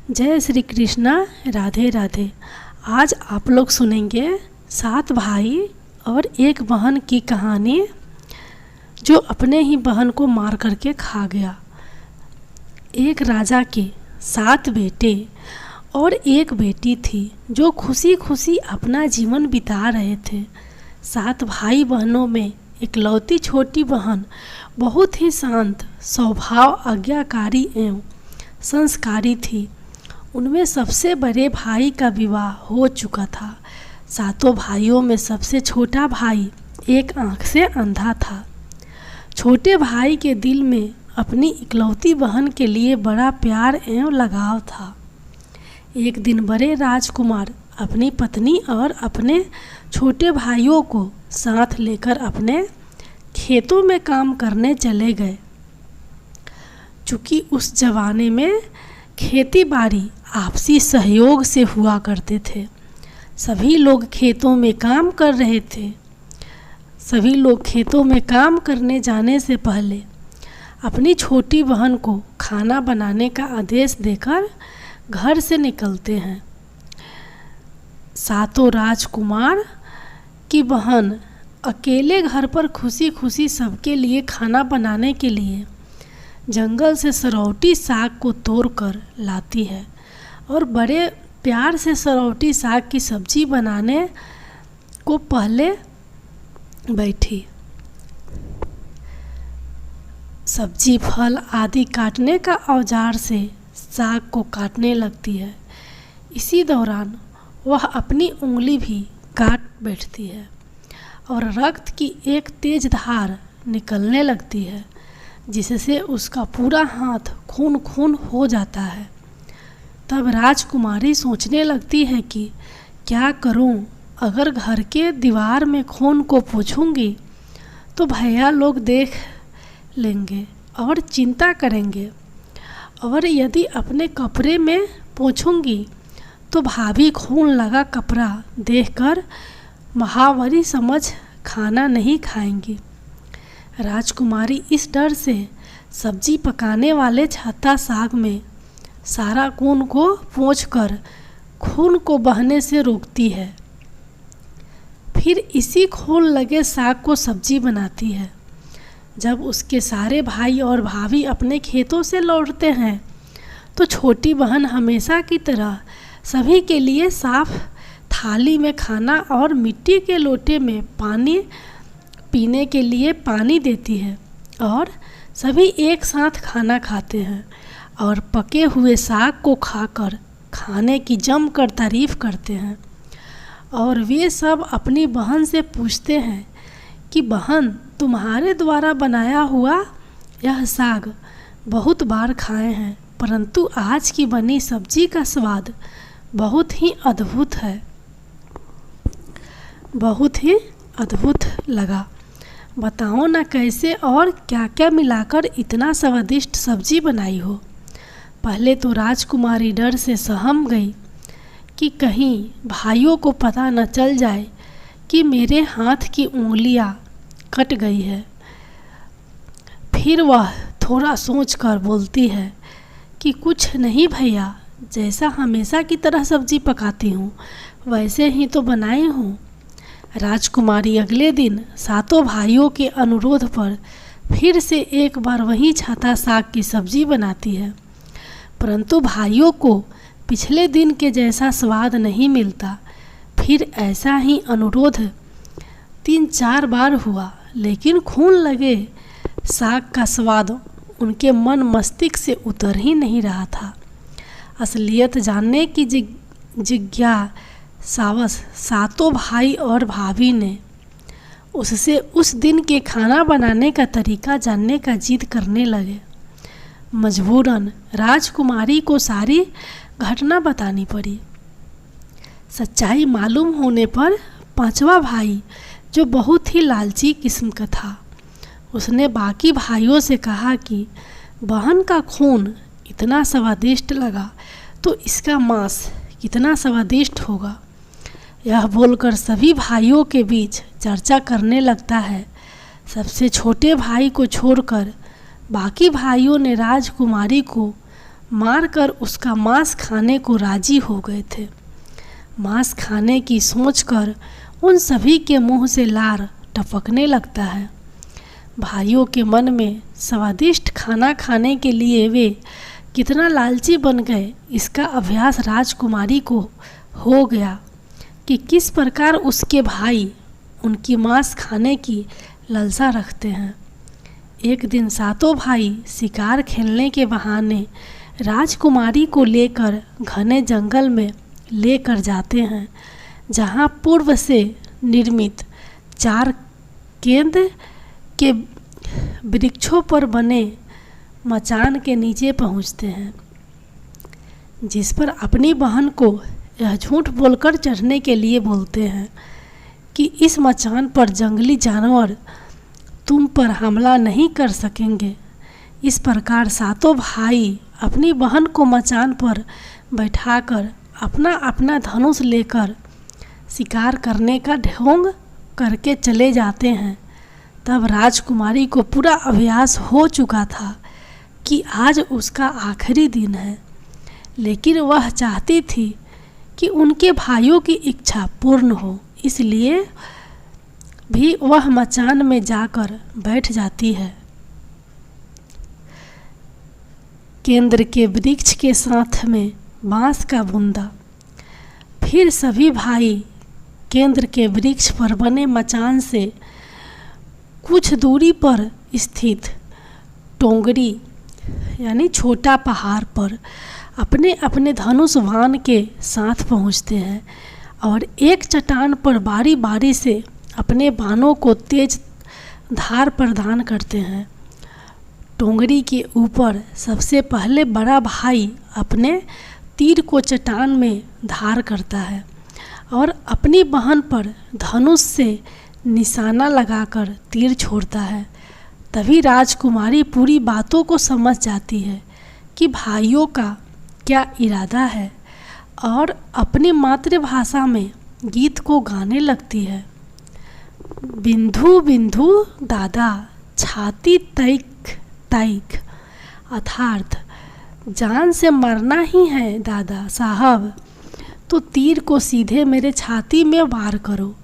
जय श्री कृष्णा। राधे राधे। आज आप लोग सुनेंगे 7 भाई और एक बहन की कहानी जो अपने ही बहन को मार करके खा गया। एक राजा के 7 बेटे और एक बेटी थी जो खुशी खुशी अपना जीवन बिता रहे थे। 7 भाई बहनों में इकलौती छोटी बहन बहुत ही शांत स्वभाव, आज्ञाकारी एवं संस्कारी थी। उनमें सबसे बड़े भाई का विवाह हो चुका था। 7 भाइयों में सबसे छोटा भाई एक आंख से अंधा था। छोटे भाई के दिल में अपनी इकलौती बहन के लिए बड़ा प्यार एवं लगाव था। एक दिन बड़े राजकुमार अपनी पत्नी और अपने छोटे भाइयों को साथ लेकर अपने खेतों में काम करने चले गए। चूँकि उस जमाने में खेती बाड़ी आपसी सहयोग से हुआ करते थे। सभी लोग खेतों में काम कर रहे थे। सभी लोग खेतों में काम करने जाने से पहले अपनी छोटी बहन को खाना बनाने का आदेश देकर घर से निकलते हैं। 7 राजकुमार की बहन अकेले घर पर खुशी खुशी सबके लिए खाना बनाने के लिए जंगल से सरौटी साग को तोड़कर लाती है और बड़े प्यार से सरौटी साग की सब्जी बनाने को पहले बैठी। सब्जी, फल आदि काटने का औजार से साग को काटने लगती है। इसी दौरान वह अपनी उंगली भी काट बैठती है और रक्त की एक तेज धार निकलने लगती है, जिससे उसका पूरा हाथ खून खून हो जाता है। तब राजकुमारी सोचने लगती है कि क्या करूं? अगर घर के दीवार में खून को पोंछूंगी तो भैया लोग देख लेंगे और चिंता करेंगे, और यदि अपने कपड़े में पोंछूंगी तो भाभी खून लगा कपड़ा देखकर महावरी समझ खाना नहीं खाएंगी। राजकुमारी इस डर से सब्जी पकाने वाले छत्ता साग में सारा खून को पोंछकर खून को बहने से रोकती है। फिर इसी खून लगे साग को सब्जी बनाती है। जब उसके सारे भाई और भाभी अपने खेतों से लौटते हैं तो छोटी बहन हमेशा की तरह सभी के लिए साफ थाली में खाना और मिट्टी के लोटे में पानी पीने के लिए पानी देती है, और सभी एक साथ खाना खाते हैं और पके हुए साग को खाकर खाने की जमकर तारीफ करते हैं। और वे सब अपनी बहन से पूछते हैं कि बहन, तुम्हारे द्वारा बनाया हुआ यह साग बहुत बार खाए हैं, परंतु आज की बनी सब्जी का स्वाद बहुत ही अद्भुत है, बहुत ही अद्भुत लगा। बताओ ना कैसे और क्या क्या मिलाकर इतना स्वादिष्ट सब्जी बनाई हो। पहले तो राजकुमारी डर से सहम गई कि कहीं भाइयों को पता न चल जाए कि मेरे हाथ की उंगलियां कट गई है। फिर वह थोड़ा सोचकर बोलती है कि कुछ नहीं भैया, जैसा हमेशा की तरह सब्जी पकाती हूँ वैसे ही तो बनाई हूँ। राजकुमारी अगले दिन 7 भाइयों के अनुरोध पर फिर से एक बार वही छाता साग की सब्जी बनाती है, परंतु भाइयों को पिछले दिन के जैसा स्वाद नहीं मिलता। फिर ऐसा ही अनुरोध 3-4 बार हुआ, लेकिन खून लगे साग का स्वाद उनके मन मस्तिष्क से उतर ही नहीं रहा था। असलियत जानने की जिज्ञासावश 7 भाई और भाभी ने उससे उस दिन के खाना बनाने का तरीका जानने का जिद करने लगे। मजबूरन राजकुमारी को सारी घटना बतानी पड़ी। सच्चाई मालूम होने पर 5वां भाई, जो बहुत ही लालची किस्म का था, उसने बाकी भाइयों से कहा कि बहन का खून इतना स्वादिष्ट लगा तो इसका मांस कितना स्वादिष्ट होगा। यह बोलकर सभी भाइयों के बीच चर्चा करने लगता है। सबसे छोटे भाई को छोड़कर बाकी भाइयों ने राजकुमारी को मारकर उसका मांस खाने को राजी हो गए थे। मांस खाने की सोचकर उन सभी के मुंह से लार टपकने लगता है। भाइयों के मन में स्वादिष्ट खाना खाने के लिए वे कितना लालची बन गए, इसका अभ्यास राजकुमारी को हो गया कि किस प्रकार उसके भाई उनकी मांस खाने की लालसा रखते हैं। एक दिन सातों भाई शिकार खेलने के बहाने राजकुमारी को लेकर घने जंगल में लेकर जाते हैं, जहां पूर्व से निर्मित 4 केंद्र के वृक्षों पर बने मचान के नीचे पहुंचते हैं, जिस पर अपनी बहन को यह झूठ बोलकर चढ़ने के लिए बोलते हैं कि इस मचान पर जंगली जानवर तुम पर हमला नहीं कर सकेंगे। इस प्रकार सातों भाई अपनी बहन को मचान पर बैठाकर अपना अपना धनुष लेकर शिकार करने का ढोंग करके चले जाते हैं। तब राजकुमारी को पूरा अभ्यास हो चुका था कि आज उसका आखिरी दिन है, लेकिन वह चाहती थी कि उनके भाइयों की इच्छा पूर्ण हो, इसलिए भी वह मचान में जाकर बैठ जाती है। केंद्र के वृक्ष के साथ में बांस का बुंदा। फिर सभी भाई केंद्र के वृक्ष पर बने मचान से कुछ दूरी पर स्थित टोंगरी यानी छोटा पहाड़ पर अपने अपने धनुष बाण के साथ पहुंचते हैं और एक चट्टान पर बारी बारी से अपने बाणों को तेज धार प्रदान करते हैं। टोंगरी के ऊपर सबसे पहले बड़ा भाई अपने तीर को चट्टान में धार करता है और अपनी बहन पर धनुष से निशाना लगाकर तीर छोड़ता है। तभी राजकुमारी पूरी बातों को समझ जाती है कि भाइयों का क्या इरादा है और अपनी मातृभाषा में गीत को गाने लगती है। बिंदु बिंदु दादा छाती तैक तैक, अर्थात जान से मरना ही है दादा साहब, तो तीर को सीधे मेरे छाती में वार करो,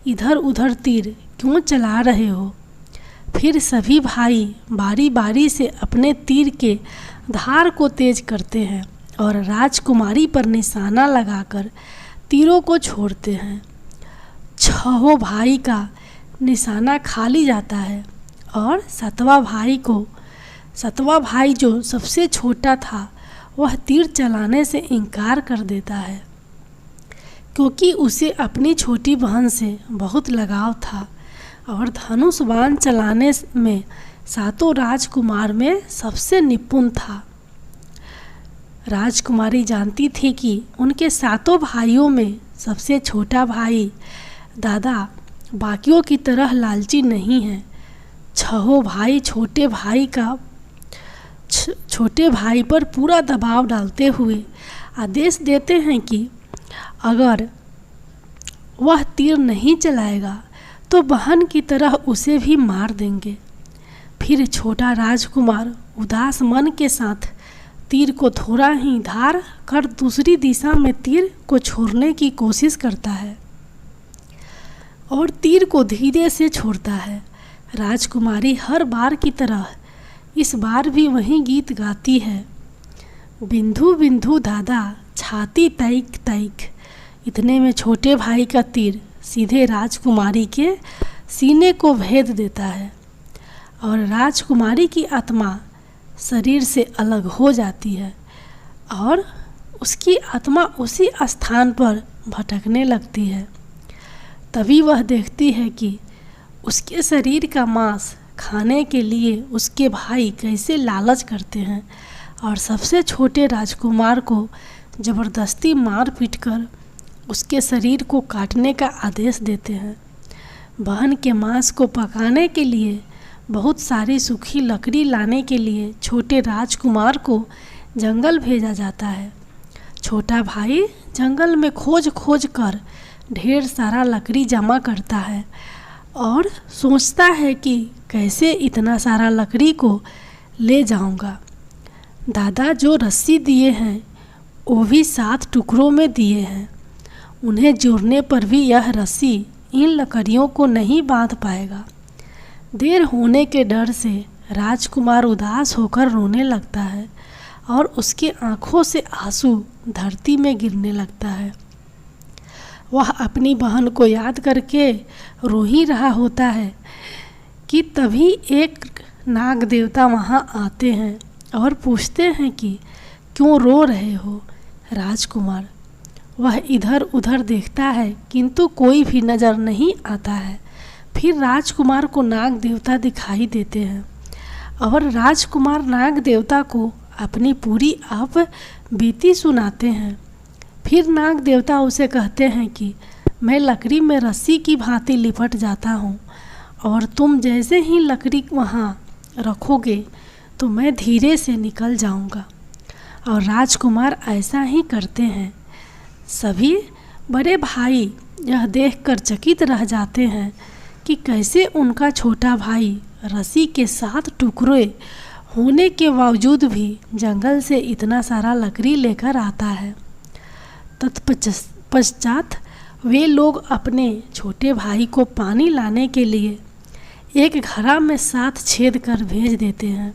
इधर उधर तीर क्यों चला रहे हो। फिर सभी भाई बारी बारी से अपने तीर के धार को तेज करते हैं और राजकुमारी पर निशाना लगाकर तीरों को छोड़ते हैं। 6 भाई का निशाना खाली जाता है और 7वां भाई जो सबसे छोटा था वह तीर चलाने से इनकार कर देता है, क्योंकि उसे अपनी छोटी बहन से बहुत लगाव था और धनुष बाण चलाने में सातों राजकुमार में सबसे निपुण था। राजकुमारी जानती थी कि उनके 7 भाइयों में सबसे छोटा भाई दादा बाकियों की तरह लालची नहीं है। 6 भाई छोटे भाई पर पूरा दबाव डालते हुए आदेश देते हैं कि अगर वह तीर नहीं चलाएगा तो बहन की तरह उसे भी मार देंगे। फिर छोटा राजकुमार उदास मन के साथ तीर को थोड़ा ही धार कर दूसरी दिशा में तीर को छोड़ने की कोशिश करता है और तीर को धीरे से छोड़ता है। राजकुमारी हर बार की तरह इस बार भी वही गीत गाती है। बिंदु बिंदु दादा छाती तैक तैक। इतने में छोटे भाई का तीर सीधे राजकुमारी के सीने को भेद देता है और राजकुमारी की आत्मा शरीर से अलग हो जाती है और उसकी आत्मा उसी स्थान पर भटकने लगती है। तभी वह देखती है कि उसके शरीर का मांस खाने के लिए उसके भाई कैसे लालच करते हैं और सबसे छोटे राजकुमार को ज़बरदस्ती मार पीट कर उसके शरीर को काटने का आदेश देते हैं। बहन के मांस को पकाने के लिए बहुत सारी सूखी लकड़ी लाने के लिए छोटे राजकुमार को जंगल भेजा जाता है। छोटा भाई जंगल में खोज खोज कर ढेर सारा लकड़ी जमा करता है और सोचता है कि कैसे इतना सारा लकड़ी को ले जाऊंगा। दादा जो रस्सी दिए हैं वो भी 7 टुकड़ों में दिए हैं। उन्हें जोड़ने पर भी यह रस्सी इन लकड़ियों को नहीं बांध पाएगा। देर होने के डर से राजकुमार उदास होकर रोने लगता है और उसके आंखों से आंसू धरती में गिरने लगता है। वह अपनी बहन को याद करके रो ही रहा होता है कि तभी एक नाग देवता वहाँ आते हैं और पूछते हैं कि क्यों रो रहे हो राजकुमार। वह इधर उधर देखता है किंतु कोई भी नज़र नहीं आता है। फिर राजकुमार को नाग देवता दिखाई देते हैं और राजकुमार नाग देवता को अपनी पूरी आप बीती सुनाते हैं। फिर नाग देवता उसे कहते हैं कि मैं लकड़ी में रस्सी की भांति लिपट जाता हूँ और तुम जैसे ही लकड़ी वहाँ रखोगे तो मैं धीरे से निकल जाऊँगा। और राजकुमार ऐसा ही करते हैं। सभी बड़े भाई यह देखकर चकित रह जाते हैं कि कैसे उनका छोटा भाई रस्सी के 7 टुकड़े होने के बावजूद भी जंगल से इतना सारा लकड़ी लेकर आता है। तत्पश्चात वे लोग अपने छोटे भाई को पानी लाने के लिए एक घड़ा में 7 छेद कर भेज देते हैं।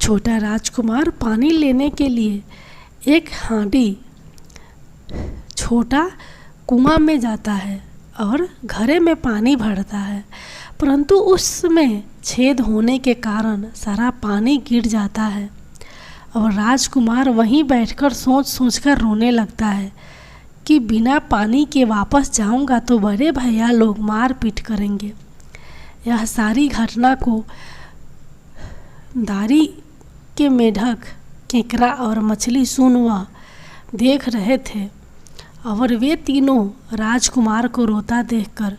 छोटा राजकुमार पानी लेने के लिए एक हांडी छोटा कुआं में जाता है और घड़े में पानी भरता है, परंतु उसमें छेद होने के कारण सारा पानी गिर जाता है और राजकुमार वहीं बैठकर सोच सोचकर रोने लगता है कि बिना पानी के वापस जाऊंगा तो बड़े भैया लोग मार पीट करेंगे। यह सारी घटना को दारी के मेढक, केकड़ा और मछली सुन व देख रहे थे और वे तीनों राजकुमार को रोता देखकर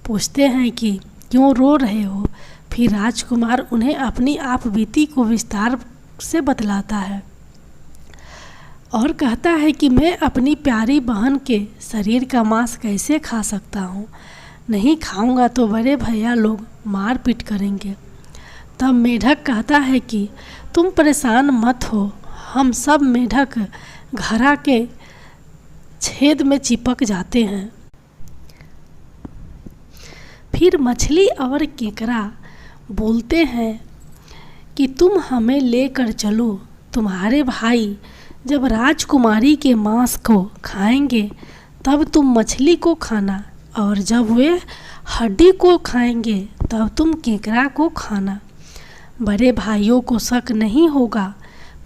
पूछते हैं कि क्यों रो रहे हो। फिर राजकुमार उन्हें अपनी आप बीती को विस्तार से बतलाता है और कहता है कि मैं अपनी प्यारी बहन के शरीर का मांस कैसे खा सकता हूँ, नहीं खाऊंगा तो बड़े भैया लोग मार पीट करेंगे। तब मेढक कहता है कि तुम परेशान मत हो, हम सब मेढक घड़ा के छेद में चिपक जाते हैं। फिर मछली और केकड़ा बोलते हैं कि तुम हमें लेकर चलो, तुम्हारे भाई जब राजकुमारी के मांस को खाएंगे तब तुम मछली को खाना और जब वे हड्डी को खाएंगे तब तुम केकड़ा को खाना। बड़े भाइयों को शक नहीं होगा।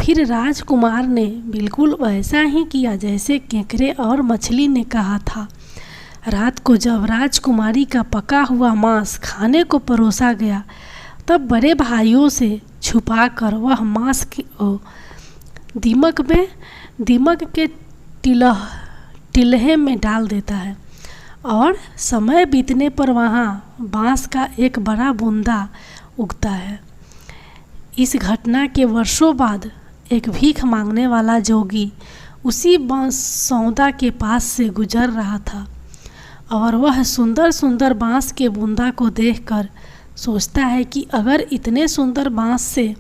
फिर राजकुमार ने बिल्कुल वैसा ही किया जैसे केकड़े और मछली ने कहा था। रात को जब राजकुमारी का पका हुआ मांस खाने को परोसा गया तब बड़े भाइयों से छुपाकर वह मांस दीमक के टिल्हे में डाल देता है और समय बीतने पर वहाँ बांस का एक बड़ा बूंदा उगता है। इस घटना के वर्षों बाद एक भीख मांगने वाला जोगी उसी बांस सौदा के पास से गुजर रहा था और वह सुंदर सुंदर बांस के बूंदा को देखकर सोचता है कि अगर इतने सुंदर बांस से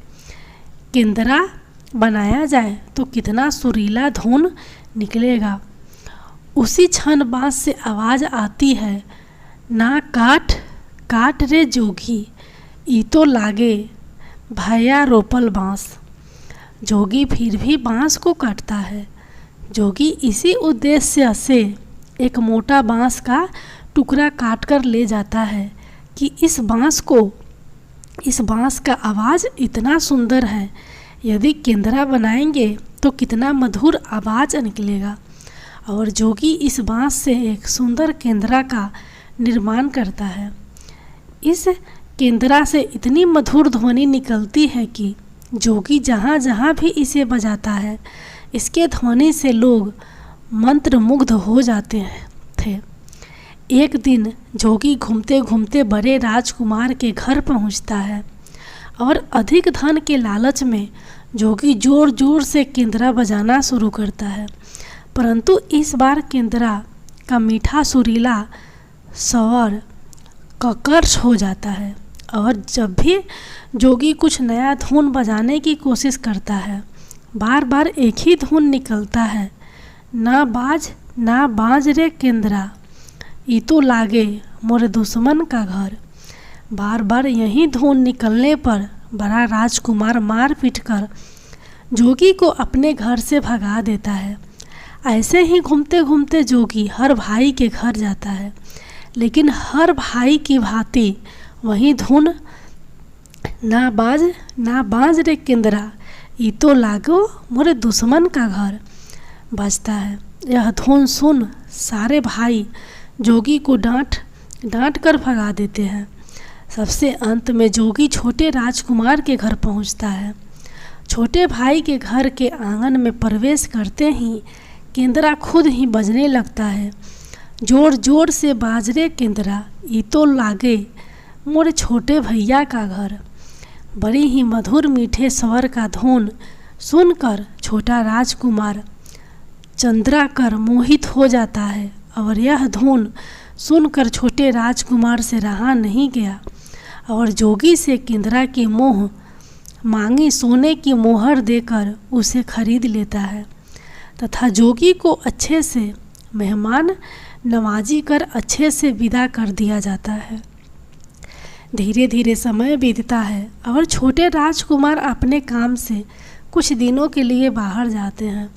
केंदरा बनाया जाए तो कितना सुरीला धुन निकलेगा। उसी क्षण बांस से आवाज़ आती है, ना काट काट रे जोगी, ई तो लागे भैया रोपल बांस। जोगी फिर भी बांस को काटता है। जोगी इसी उद्देश्य से एक मोटा बांस का टुकड़ा काटकर ले जाता है कि इस बांस का आवाज़ इतना सुंदर है, यदि केंदरा बनाएंगे तो कितना मधुर आवाज़ निकलेगा। और जोगी इस बांस से एक सुंदर केंदरा का निर्माण करता है। इस केंदरा से इतनी मधुर ध्वनि निकलती है कि जोगी जहाँ जहाँ भी इसे बजाता है इसके ध्वनि से लोग मंत्रमुग्ध हो जाते थे। एक दिन जोगी घूमते घूमते बड़े राजकुमार के घर पहुँचता है और अधिक धन के लालच में जोगी जोर जोर से केंदरा बजाना शुरू करता है, परंतु इस बार केंदरा का मीठा सुरीला स्वर कर्कश हो जाता है और जब भी जोगी कुछ नया धुन बजाने की कोशिश करता है, बार बार एक ही धुन निकलता है, ना बाज रे केंद्रा, ई तो लागे मोरे दुश्मन का घर। बार बार यही धुन निकलने पर बड़ा राजकुमार मार पीट कर जोगी को अपने घर से भगा देता है। ऐसे ही घूमते घूमते जोगी हर भाई के घर जाता है, लेकिन हर भाई की भांति वही धुन ना बाज रे केंद्रा, ई तो लागो मोरे दुश्मन का घर बजता है। यह धुन सुन सारे भाई जोगी को डांट कर भगा देते हैं। सबसे अंत में जोगी छोटे राजकुमार के घर पहुंचता है। छोटे भाई के घर के आंगन में प्रवेश करते ही केंद्रा खुद ही बजने लगता है। जोर जोर से बाज रे केंद्रा, ई तो लागे मोरे छोटे भैया का घर। बड़ी ही मधुर मीठे स्वर का धुन सुनकर छोटा राजकुमार चंद्रा कर मोहित हो जाता है और यह धुन सुनकर छोटे राजकुमार से रहा नहीं गया और जोगी से केंद्रा की मोह मांगी सोने की मोहर देकर उसे खरीद लेता है तथा जोगी को अच्छे से मेहमान नवाजी कर अच्छे से विदा कर दिया जाता है। धीरे धीरे समय बीतता है और छोटे राजकुमार अपने काम से कुछ दिनों के लिए बाहर जाते हैं।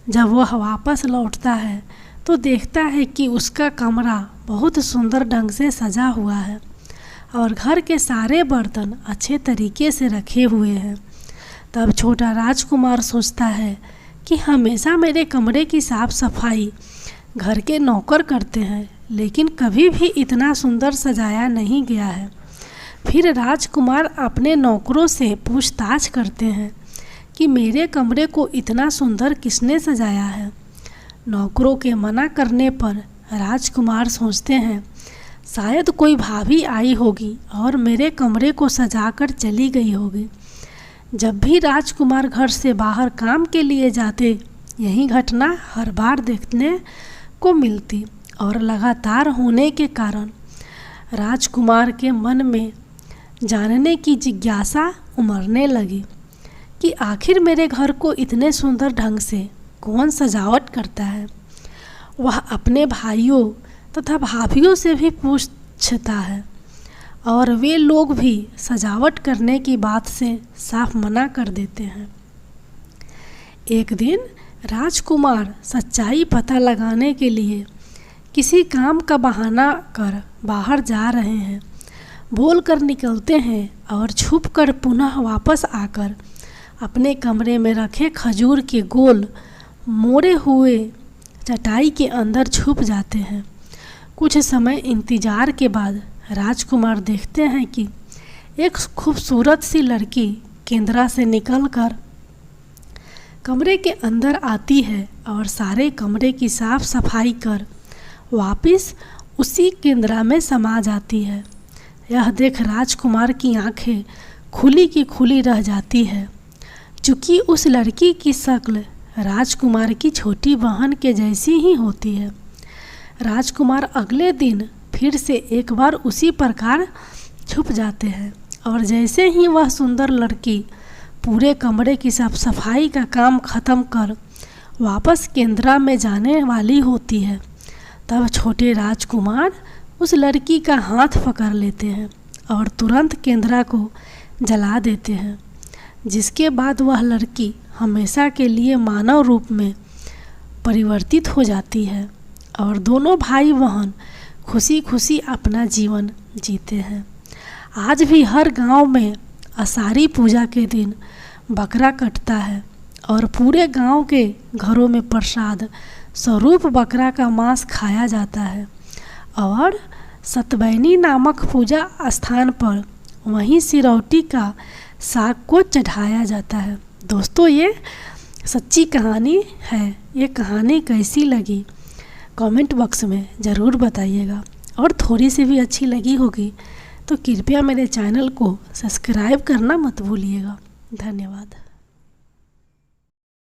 जब वह वापस लौटता है तो देखता है कि उसका कमरा बहुत सुंदर ढंग से सजा हुआ है और घर के सारे बर्तन अच्छे तरीके से रखे हुए हैं। तब छोटा राजकुमार सोचता है कि हमेशा मेरे कमरे की साफ सफाई घर के नौकर करते हैं, लेकिन कभी भी इतना सुंदर सजाया नहीं गया है। फिर राजकुमार अपने नौकरों से पूछताछ करते हैं कि मेरे कमरे को इतना सुंदर किसने सजाया है। नौकरों के मना करने पर राजकुमार सोचते हैं शायद कोई भाभी आई होगी और मेरे कमरे को सजाकर चली गई होगी। जब भी राजकुमार घर से बाहर काम के लिए जाते, यही घटना हर बार देखने को मिलती और लगातार होने के कारण राजकुमार के मन में जानने की जिज्ञासा उमड़ने लगी कि आखिर मेरे घर को इतने सुंदर ढंग से कौन सजावट करता है। वह अपने भाइयों तथा भाभियों से भी पूछता है और वे लोग भी सजावट करने की बात से साफ मना कर देते हैं। एक दिन राजकुमार सच्चाई पता लगाने के लिए किसी काम का बहाना कर बाहर जा रहे हैं। बोलकर निकलते हैं और छुपकर पुनः वापस आकर अपने कमरे में रखे खजूर के गोल मोड़े हुए चटाई के अंदर छुप जाते हैं। कुछ समय इंतजार के बाद राजकुमार देखते हैं कि एक खूबसूरत सी लड़की केंद्रा से निकलकर कमरे के अंदर आती है और सारे कमरे की साफ सफाई कर वापस उसी केंद्रा में समा जाती है। यह देख राजकुमार की आंखें खुली की खुली रह जाती है। चूँकि उस लड़की की शक्ल राजकुमार की छोटी बहन के जैसी ही होती है। राजकुमार अगले दिन फिर से एक बार उसी प्रकार छुप जाते हैं और जैसे ही वह सुंदर लड़की पूरे कमरे की साफ सफाई का काम ख़त्म कर वापस केंद्रा में जाने वाली होती है, तब छोटे राजकुमार उस लड़की का हाथ पकड़ लेते हैं और तुरंत केंद्रा को जला देते हैं, जिसके बाद वह लड़की हमेशा के लिए मानव रूप में परिवर्तित हो जाती है और दोनों भाई बहन खुशी खुशी अपना जीवन जीते हैं। आज भी हर गांव में आषाढ़ी पूजा के दिन बकरा कटता है और पूरे गांव के घरों में प्रसाद स्वरूप बकरा का मांस खाया जाता है और सतबैनी नामक पूजा स्थान पर वहीं सिरौटी का साग को चढ़ाया जाता है। दोस्तों, ये सच्ची कहानी है। ये कहानी कैसी लगी कमेंट बॉक्स में ज़रूर बताइएगा और थोड़ी सी भी अच्छी लगी होगी तो कृपया मेरे चैनल को सब्सक्राइब करना मत भूलिएगा। धन्यवाद।